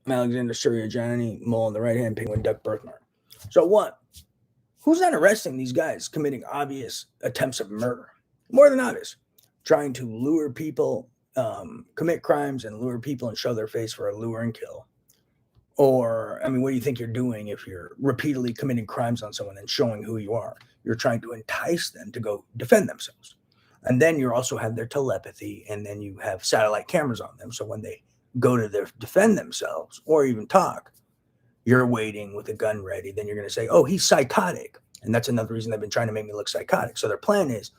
Alexander Surya Johnny, mole on the right hand, penguin duck birthmark. So what? Who's not arresting these guys committing obvious attempts of murder? More than obvious. Trying to lure people, commit crimes and lure people and show their face for a lure and kill. Or, I mean, what do you think you're doing if you're repeatedly committing crimes on someone and showing who you are? You're trying to entice them to go defend themselves. And then you also have their telepathy, and then you have satellite cameras on them. So when they go to defend themselves or even talk, you're waiting with a gun ready. Then you're going to say, oh, he's psychotic. And that's another reason they've been trying to make me look psychotic. So their plan is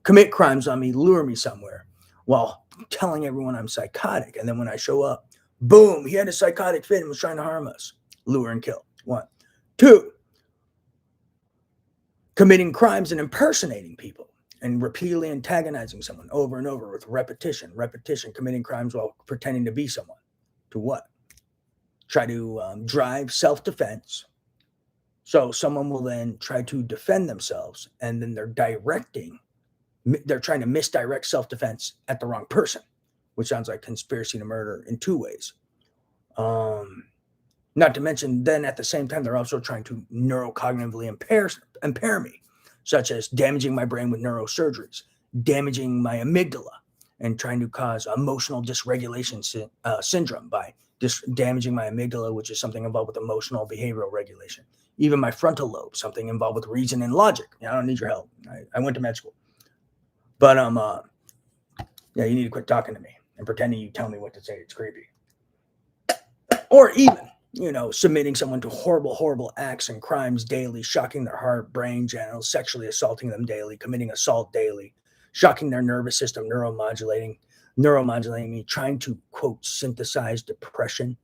commit crimes on me, lure me somewhere while telling everyone I'm psychotic. And then when I show up, boom, he had a psychotic fit and was trying to harm us. Lure and kill. 1. 2, committing crimes and impersonating people and repeatedly antagonizing someone over and over with repetition, committing crimes while pretending to be someone. To what? Try to drive self-defense. So someone will then try to defend themselves, and then they're trying to misdirect self-defense at the wrong person, which sounds like conspiracy to murder in 2 ways. Not to mention, then at the same time, they're also trying to neurocognitively impair me, such as damaging my brain with neurosurgeries, damaging my amygdala, and trying to cause emotional dysregulation syndrome by damaging my amygdala, which is something involved with emotional behavioral regulation. Even my frontal lobe, something involved with reason and logic. I don't need your help. I went to med school. But yeah, you need to quit talking to me and pretending you tell me what to say. It's creepy. Or even, submitting someone to horrible acts and crimes daily, shocking their heart, brain, genitals, sexually assaulting them daily, committing assault daily, shocking their nervous system, neuromodulating me, trying to, quote, synthesize depression.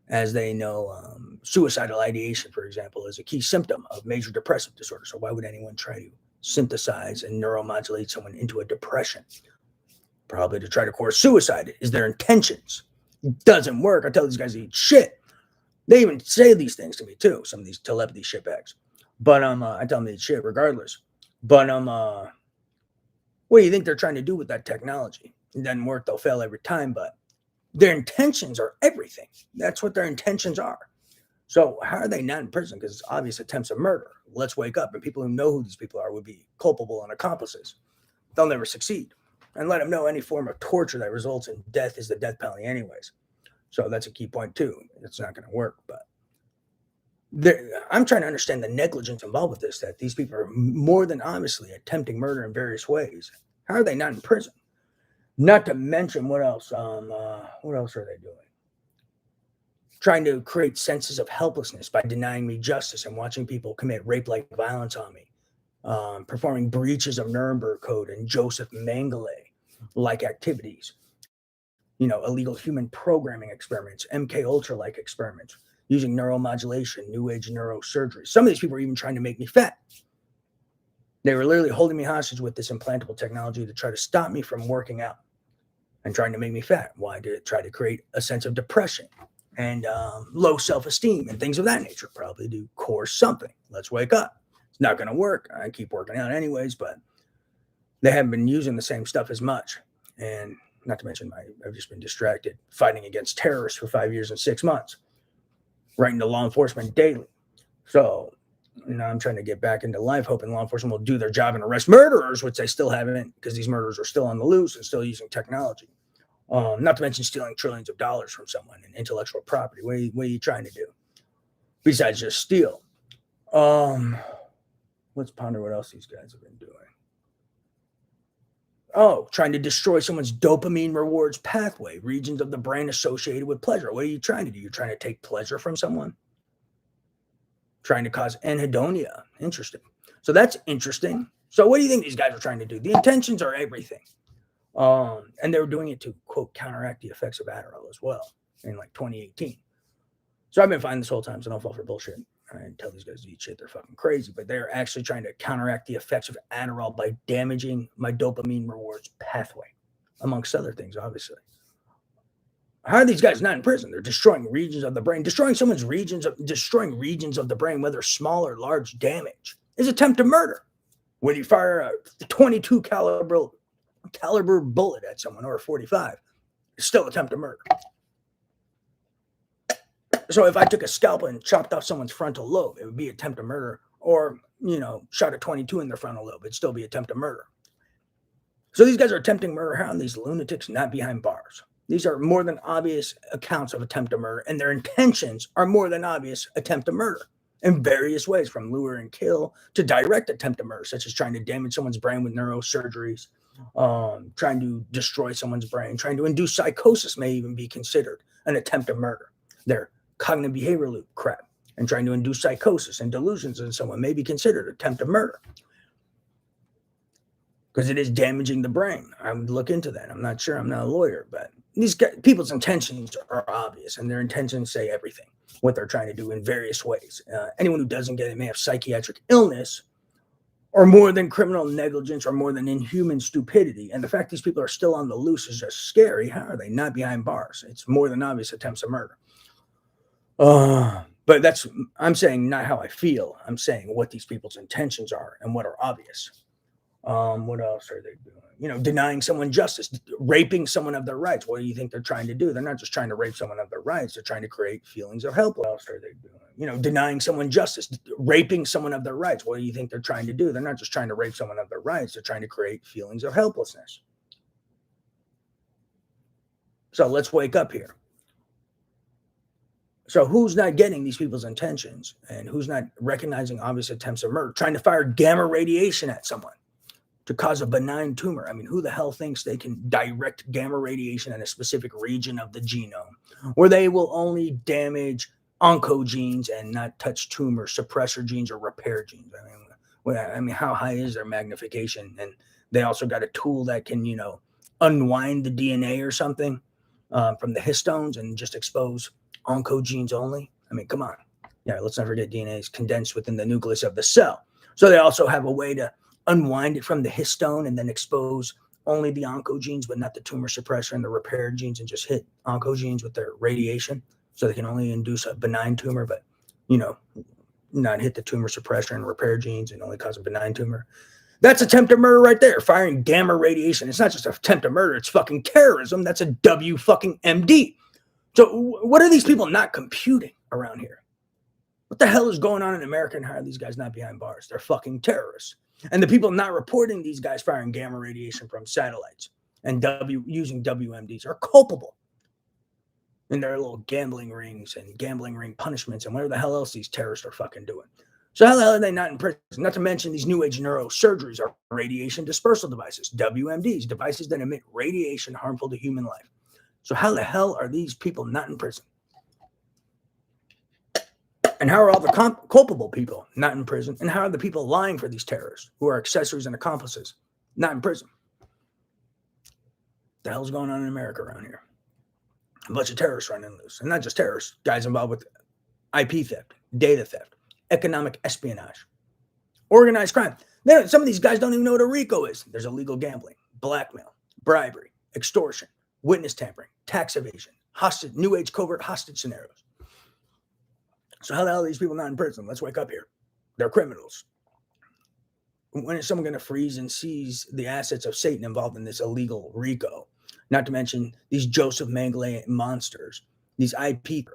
As they know, suicidal ideation, for example, is a key symptom of major depressive disorder. So why would anyone try to synthesize and neuromodulate someone into a depression? Probably to try to coerce suicide is their intentions. It doesn't work. I tell these guys to eat shit. They even say these things to me too, some of these telepathy shitbags. But I tell them to eat shit regardless. But what do you think they're trying to do with that technology? It doesn't work. They'll fail every time, but their intentions are everything. That's what their intentions are. So how are they not in prison? Because it's obvious attempts of murder. Let's wake up. And people who know who these people are would be culpable and accomplices. They'll never succeed. And let them know any form of torture that results in death is the death penalty anyways. So that's a key point too. It's not going to work. But I'm trying to understand the negligence involved with this, that these people are more than obviously attempting murder in various ways. How are they not in prison? Not to mention, what else? What else are they doing? Trying to create senses of helplessness by denying me justice and watching people commit rape-like violence on me, performing breaches of Nuremberg Code and Joseph Mengele-like activities, illegal human programming experiments, MK Ultra-like experiments, using neuromodulation, new age neurosurgery. Some of these people are even trying to make me fat. They were literally holding me hostage with this implantable technology to try to stop me from working out and trying to make me fat. Why? To try to create a sense of depression and low self-esteem and things of that nature, probably to coerce something. Let's wake up. It's not going to work. I keep working out anyways, but they haven't been using the same stuff as much. And not to mention, I've just been distracted fighting against terrorists for 5 years and 6 months, writing to law enforcement daily. So I'm trying to get back into life, hoping law enforcement will do their job and arrest murderers, which they still haven't, because these murderers are still on the loose and still using technology. Not to mention stealing trillions of dollars from someone and intellectual property. What are you trying to do? Besides just steal. Let's ponder what else these guys have been doing. Oh, trying to destroy someone's dopamine rewards pathway, regions of the brain associated with pleasure. What are you trying to do? You're trying to take pleasure from someone? Trying to cause anhedonia. Interesting. So that's interesting. So what do you think these guys are trying to do? The intentions are everything. And they were doing it to, quote, counteract the effects of Adderall as well in like 2018. So I've been fine this whole time, so don't fall for bullshit. I tell these guys to eat shit. They're fucking crazy, but they're actually trying to counteract the effects of Adderall by damaging my dopamine rewards pathway, amongst other things, obviously. How are these guys not in prison? They're destroying regions of the brain. Destroying regions of the brain, whether small or large damage, is attempt to murder. When you fire a 22 caliber bullet at someone, or a 45, It's still attempted murder. So if I took a scalpel and chopped off someone's frontal lobe, it would be attempted murder. Or, shot a 22 in their frontal lobe, it'd still be attempted murder. So these guys are attempting murder. How are these lunatics not behind bars? These are more than obvious accounts of attempted murder, and their intentions are more than obvious attempted murder in various ways, from lure and kill to direct attempted murder, such as trying to damage someone's brain with neurosurgeries, trying to destroy someone's brain, trying to induce psychosis may even be considered an attempted murder. Their cognitive behavior loop crap and trying to induce psychosis and delusions in someone may be considered attempted murder, because it is damaging the brain. I would look into that. I'm not sure. I'm not a lawyer, but these guys, people's intentions are obvious, and their intentions say everything, what they're trying to do in various ways. Anyone who doesn't get it may have psychiatric illness, or more than criminal negligence, or more than inhuman stupidity. And the fact these people are still on the loose is just scary. How are they not behind bars? It's more than obvious attempts of murder. But I'm saying not how I feel. I'm saying what these people's intentions are and what are obvious. What else are they doing? Denying someone justice, raping someone of their rights. What do you think they're trying to do? They're not just trying to rape someone of their rights. They're trying to create feelings of helplessness. What else are they doing? Denying someone justice, raping someone of their rights. What do you think they're trying to do? They're not just trying to rape someone of their rights. They're trying to create feelings of helplessness. So let's wake up here. So who's not getting these people's intentions, and who's not recognizing obvious attempts of murder? Trying to fire gamma radiation at someone to cause a benign tumor. I mean, who the hell thinks they can direct gamma radiation in a specific region of the genome where they will only damage oncogenes and not touch tumor suppressor genes or repair genes? I mean, how high is their magnification? And they also got a tool that can, unwind the DNA or something from the histones and just expose oncogenes only. I mean, come on. Yeah, let's not forget DNA is condensed within the nucleus of the cell. So they also have a way to unwind it from the histone and then expose only the oncogenes, but not the tumor suppressor and the repair genes, and just hit oncogenes with their radiation. So they can only induce a benign tumor, but, not hit the tumor suppressor and repair genes and only cause a benign tumor. That's attempted murder right there. Firing gamma radiation. It's not just attempted murder. It's fucking terrorism. That's a WMD. So what are these people not computing around here? What the hell is going on in America, and how are these guys not behind bars? They're fucking terrorists. And the people not reporting these guys firing gamma radiation from satellites and using WMDs are culpable in their little gambling rings and gambling ring punishments and whatever the hell else these terrorists are fucking doing. So how the hell are they not in prison? Not to mention these new age neurosurgeries are radiation dispersal devices, WMDs, devices that emit radiation harmful to human life. So how the hell are these people not in prison? And how are all the culpable people not in prison? And how are the people lying for these terrorists, who are accessories and accomplices, not in prison? What the hell's going on in America around here? A bunch of terrorists running loose. And not just terrorists, guys involved with IP theft, data theft, economic espionage, organized crime. Some of these guys don't even know what a RICO is. There's illegal gambling, blackmail, bribery, extortion, witness tampering, tax evasion, hostage, new age covert hostage scenarios. So how the hell are these people not in prison? Let's wake up here. They're criminals. When is someone going to freeze and seize the assets of Satan involved in this illegal RICO? Not to mention these Joseph Mengele monsters, these IP.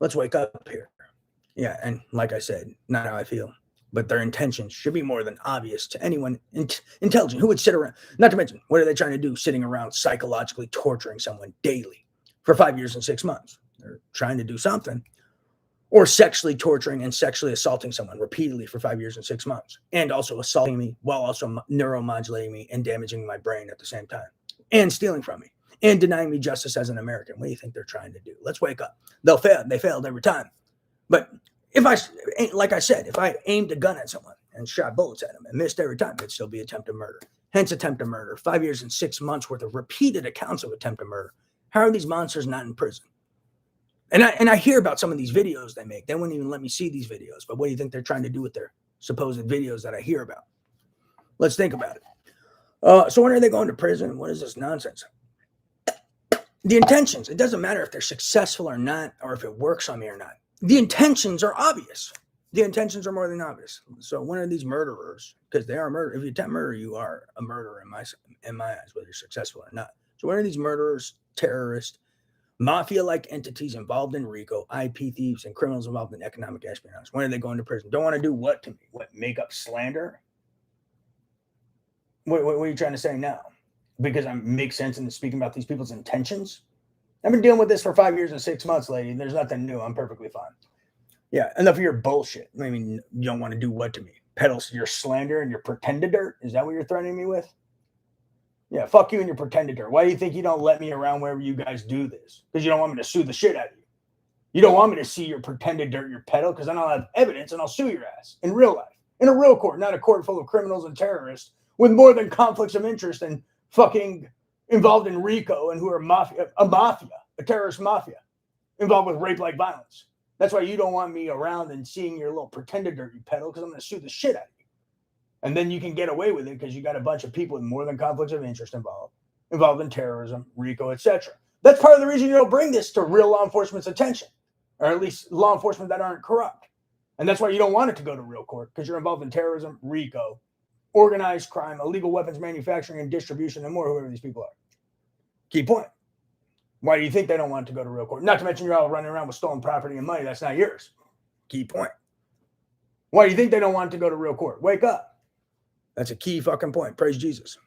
Let's wake up here. Yeah, and like I said, not how I feel, but their intentions should be more than obvious to anyone intelligent who would sit around. Not to mention, what are they trying to do? Sitting around psychologically torturing someone daily for 5 years and 6 months. They're trying to do something. Or sexually torturing and sexually assaulting someone repeatedly for 5 years and 6 months. And also assaulting me while also neuromodulating me and damaging my brain at the same time. And stealing from me. And denying me justice as an American. What do you think they're trying to do? Let's wake up. They'll fail. They failed every time. But if I aimed a gun at someone and shot bullets at them and missed every time, it'd still be attempted murder. Hence attempted murder. 5 years and 6 months worth of repeated accounts of attempted murder. How are these monsters not in prison? And I hear about some of these videos they make. They wouldn't even let me see these videos. But what do you think they're trying to do with their supposed videos that I hear about? Let's think about it. So when are they going to prison? What is this nonsense? The intentions. It doesn't matter if they're successful or not, or if it works on me or not. The intentions are obvious. The intentions are more than obvious. So when are these murderers? Because they are murder. If you attempt murder, you are a murderer in my eyes, whether you're successful or not. So when are these murderers, terrorists, mafia-like entities involved in RICO, IP thieves, and criminals involved in economic espionage? When are they going to prison? Don't want to do what to me? What, make up slander? What are you trying to say now? Because I make sense in speaking about these people's intentions? I've been dealing with this for 5 years and 6 months, lady. There's nothing new. I'm perfectly fine. Yeah, enough of your bullshit. I mean, you don't want to do what to me? Peddle your slander and your pretended dirt? Is that what you're threatening me with? Yeah, fuck you and your pretended dirt. Why do you think you don't let me around wherever you guys do this? Because you don't want me to sue the shit out of you. You don't want me to see your pretended dirt, your peddle, because then I'll have evidence and I'll sue your ass in real life. In a real court, not a court full of criminals and terrorists with more than conflicts of interest and fucking involved in RICO and who are a terrorist mafia, involved with rape-like violence. That's why you don't want me around and seeing your little pretended dirt, you peddle, because I'm going to sue the shit out of you. And then you can get away with it because you got a bunch of people with more than conflicts of interest involved in terrorism, RICO, etc. That's part of the reason you don't bring this to real law enforcement's attention, or at least law enforcement that aren't corrupt. And that's why you don't want it to go to real court, because you're involved in terrorism, RICO, organized crime, illegal weapons manufacturing and distribution, and more, whoever these people are. Key point. Why do you think they don't want it to go to real court? Not to mention you're all running around with stolen property and money that's not yours. Key point. Why do you think they don't want it to go to real court? Wake up. That's a key fucking point. Praise Jesus.